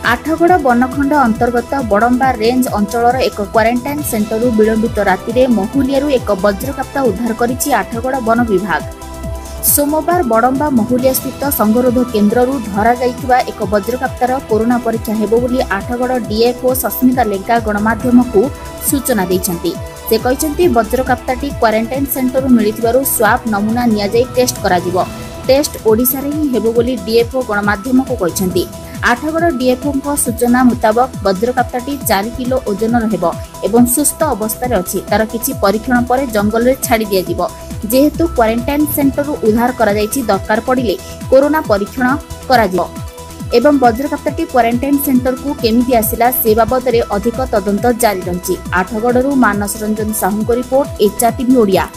आठगड़ बनखंड अंतर्गत बड़ंबा रेंज अंचलर एक quarantine centre विलंबित राति महुलिया एक वज्रकाप्त उद्धार करिछि आठगड़ वन विभाग। सोमवार बड़ंबा महुलिया स्थित संगरोध केन्द्र धरा जाइथिबा एक वज्रकाप्तार कोरोना परीक्षा हेबो बोली आठगड़ डीएफओ सस्मिता लेंका गणमाध्यम को सूचना दैछन्ति। से कहिसन्ति वज्रकाप्ताटी क्वारंटाइन सेंटर मिलिथिबारु स्वाब नमूना निया जाई टेस्ट कराजिबो। टेस्ट ओडिसा रे ही हेबो बोली डीएफओ गणमाध्यम को कहिसन्ति। आठगड़ डीएफओ सूचना मुताबक वज्रकाप्ताटी 4 किलो ओजन रहबो एवं सुस्थ अवस्था अच्छी। तार किछि परीक्षण पर जंगल रे छाड़ी दिया जिवो। जेहेतु क्वारंटाइन सेंटर उद्धार करा जायछि दरकार पड़िले कोरोना परीक्षण करा जिवो एवं वज्रकाप्ताटी क्वारंटाइन सेंटर को केमिति आसिला से बाबद रे अधिक तदंत जारी रहिछि। आठगड़रू मानस रंजन साहू को रिपोर्ट एचआरटीवी ओडिया।